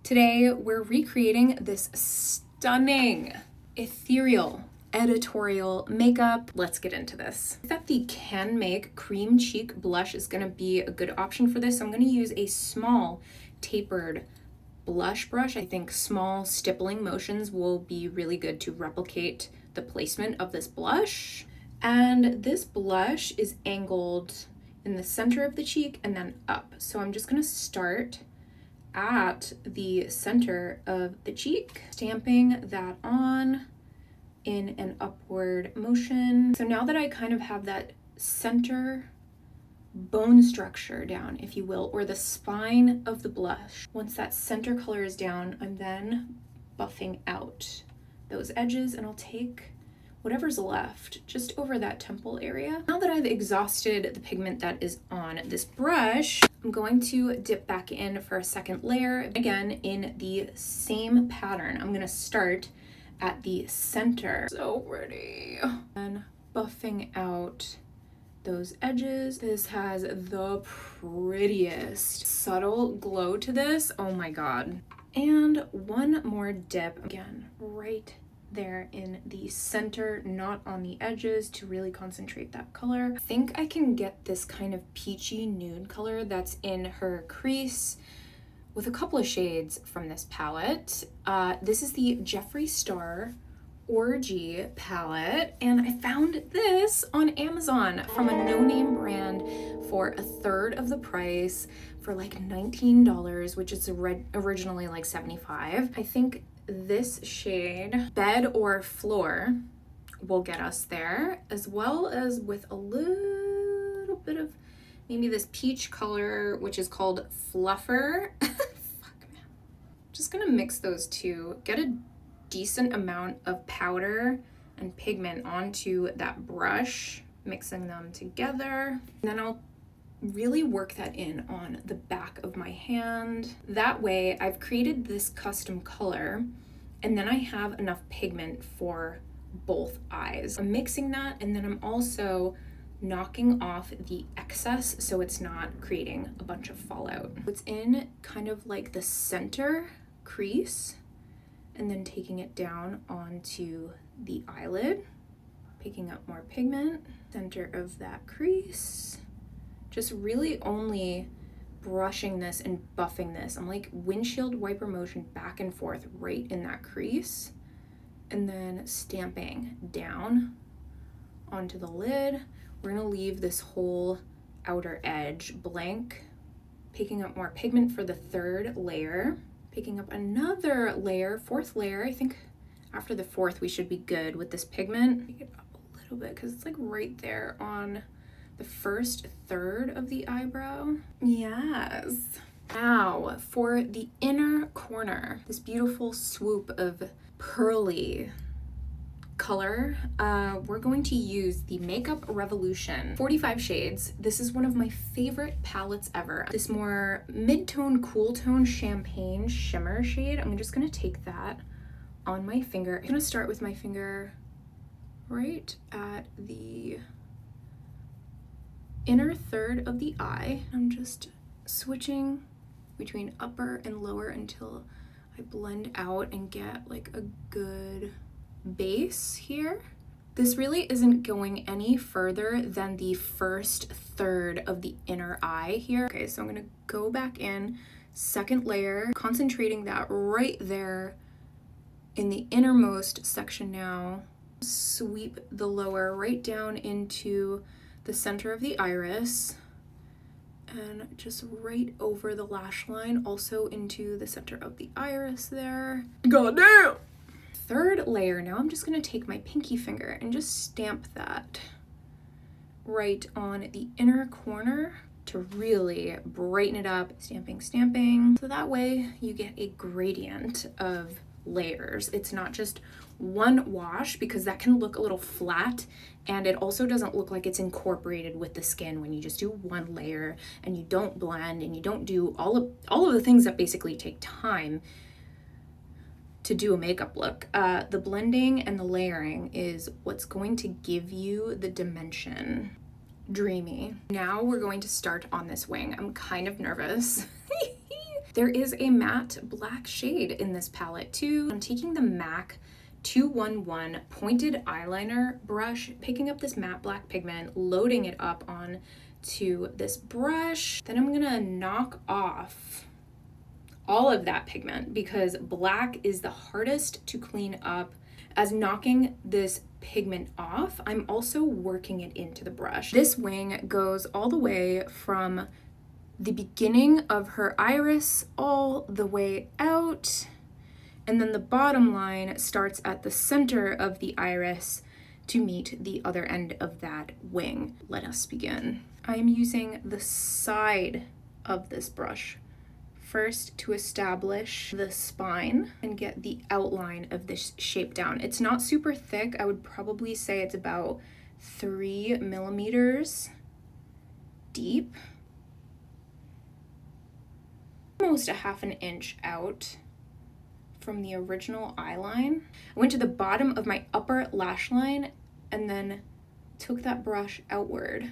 Today, we're recreating this stunning Ethereal Editorial makeup. Let's get into this. I thought the Can Make Cream Cheek Blush is gonna be a good option for this. I'm gonna use a small tapered blush brush. I think small stippling motions will be really good to replicate the placement of this blush. And this blush is angled in the center of the cheek and then up. So I'm just gonna start at the center of the cheek, stamping that on in an upward motion. So now that I kind of have that center bone structure down, if you will, or the spine of the blush, once that center color is down, I'm then buffing out those edges, and I'll take whatever's left just over that temple area. Now that I've exhausted the pigment that is on this brush, I'm going to dip back in for a second layer, again in the same pattern. I'm gonna start at the center. So pretty. And buffing out those edges. This has the prettiest subtle glow to this. Oh my God. And one more dip, again, right there in the center, not on the edges, to really concentrate that color. I think I can get this kind of peachy nude color that's in her crease with a couple of shades from this palette. This is the Jeffree Star Orgy palette, and I found this on Amazon from a no-name brand for a third of the price, for like $19, which is originally like $75. I think this shade, Bed or Floor, will get us there, as well as with a little bit of maybe this peach color, which is called Fluffer. Fuck, man. Just gonna mix those two, get a decent amount of powder and pigment onto that brush, mixing them together. And then I'll really work that in on the back of my hand. That way I've created this custom color, and then I have enough pigment for both eyes. I'm mixing that, and then I'm also knocking off the excess so it's not creating a bunch of fallout. It's in kind of like the center crease, and then taking it down onto the eyelid, picking up more pigment, center of that crease. Just really only brushing this and buffing this. I'm like windshield wiper motion back and forth right in that crease, and then stamping down onto the lid. We're gonna leave this whole outer edge blank, picking up more pigment for the third layer, picking up another layer, fourth layer. I think after the fourth we should be good with this pigment. Pick it up a little bit because it's like right there on the first third of the eyebrow. Yes. Now for the inner corner, this beautiful swoop of pearly color, we're going to use the Makeup Revolution 45 shades. This is one of my favorite palettes ever. This more mid-tone, cool tone champagne shimmer shade. I'm just gonna take that on my finger. I'm gonna start with my finger right at the inner third of the eye. I'm just switching between upper and lower until I blend out and get like a good base here. This really isn't going any further than the first third of the inner eye here. Okay, so I'm gonna go back in, second layer, concentrating that right there in the innermost section now. Sweep the lower right down into the center of the iris, and just right over the lash line, also into the center of the iris there. Goddamn! Third layer, now I'm just gonna take my pinky finger and just stamp that right on the inner corner to really brighten it up. Stamping, stamping. So that way you get a gradient of layers. It's not just one wash, because that can look a little flat, and it also doesn't look like it's incorporated with the skin when you just do one layer and you don't blend and you don't do all of the things that basically take time to do a makeup look. The blending and the layering is what's going to give you the dimension. Dreamy. Now we're going to start on this wing. I'm kind of nervous There is a matte black shade in this palette too. I'm taking the MAC 211 pointed eyeliner brush, picking up this matte black pigment, loading it up on to this brush. Then I'm gonna knock off all of that pigment because black is the hardest to clean up. As knocking this pigment off, I'm also working it into the brush. This wing goes all the way from the beginning of her iris all the way out, and then the bottom line starts at the center of the iris to meet the other end of that wing. Let us begin. I am using the side of this brush first to establish the spine and get the outline of this shape down. It's not super thick. I would probably say it's about 3 millimeters deep, almost a half an inch out from the original eye line. I went to the bottom of my upper lash line and then took that brush outward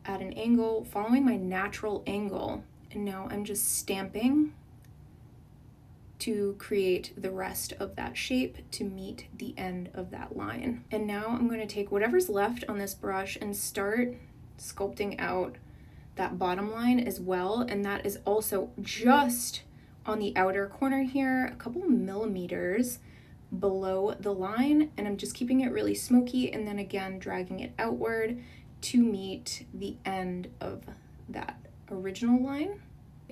at an angle, following my natural angle. And now I'm just stamping to create the rest of that shape to meet the end of that line. And now I'm going to take whatever's left on this brush and start sculpting out that bottom line as well. And that is also just on the outer corner here, a couple millimeters below the line. And I'm just keeping it really smoky and then again dragging it outward to meet the end of that original line.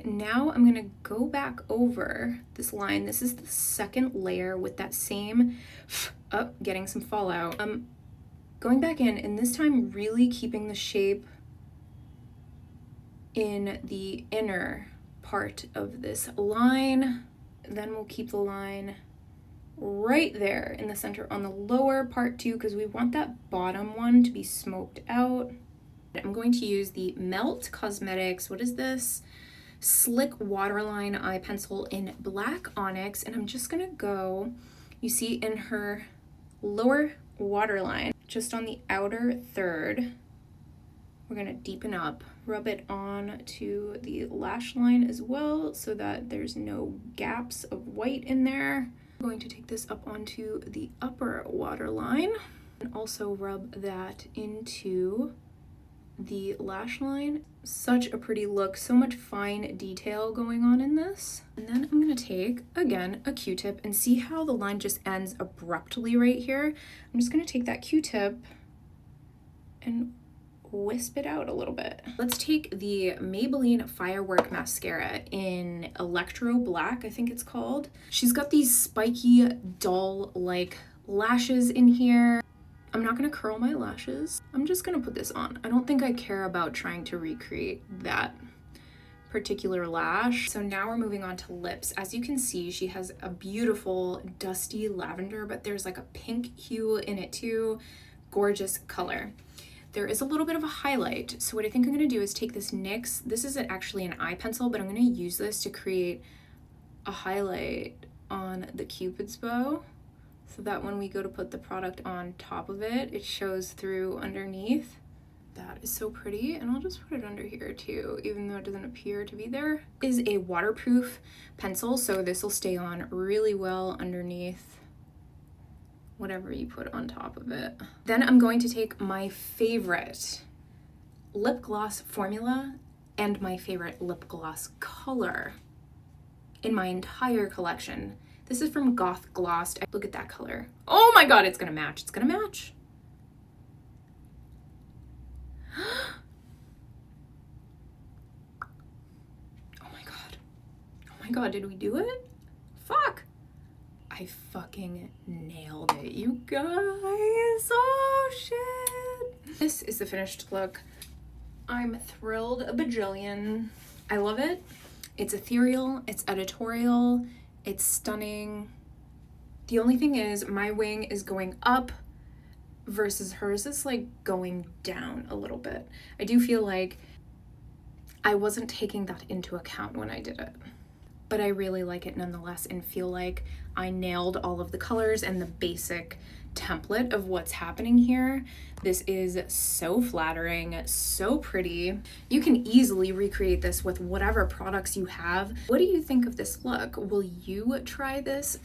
Now I'm gonna go back over this line. This is the second layer with that same, getting some fallout. Going back in, and this time really keeping the shape in the inner part of this line. Then we'll keep the line right there in the center on the lower part too, because we want that bottom one to be smoked out. I'm going to use the Melt Cosmetics, what is this? Slick Waterline Eye Pencil in Black Onyx, and I'm just gonna go, you see in her lower waterline, just on the outer third, we're gonna deepen up, rub it on to the lash line as well so that there's no gaps of white in there. I'm going to take this up onto the upper waterline and also rub that into the lash line. Such a pretty look, so much fine detail going on in this. And then I'm gonna take, again, a Q-tip and see how the line just ends abruptly right here. I'm just gonna take that Q-tip and wisp it out a little bit. Let's take the Maybelline Firework Mascara in Electro Black, I think it's called. She's got these spiky, doll-like lashes in here. I'm not gonna curl my lashes. I'm just gonna put this on. I don't think I care about trying to recreate that particular lash. So now we're moving on to lips. As you can see, she has a beautiful dusty lavender, but there's like a pink hue in it too. Gorgeous color. There is a little bit of a highlight. So what I think I'm gonna do is take this NYX, this is actually an eye pencil, but I'm gonna use this to create a highlight on the Cupid's bow, so that when we go to put the product on top of it, it shows through underneath. That is so pretty, and I'll just put it under here too, even though it doesn't appear to be there. It is a waterproof pencil, so this will stay on really well underneath whatever you put on top of it. Then I'm going to take my favorite lip gloss formula and my favorite lip gloss color in my entire collection. This is from Goth Glossed. Look at that color. Oh my God, it's gonna match. It's gonna match. Oh my God. Oh my God, did we do it? Fuck. I fucking nailed it, you guys. Oh shit. This is the finished look. I'm thrilled a bajillion. I love it. It's ethereal, it's editorial, it's stunning. The only thing is my wing is going up versus hers is like going down a little bit. I do feel like I wasn't taking that into account when I did it. but I really like it nonetheless and feel like I nailed all of the colors and the basic template of what's happening here. This is so flattering, so pretty. You can easily recreate this with whatever products you have. What do you think of this look? Will you try this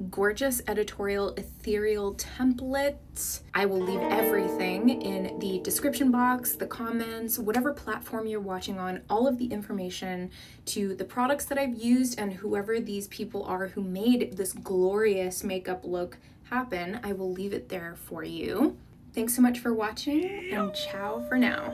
gorgeous editorial ethereal template? I will leave everything in the description box, the comments, whatever platform you're watching on, all of the information to the products that I've used and whoever these people are who made this glorious makeup look happen. I will leave it there for you. Thanks so much for watching, and ciao for now.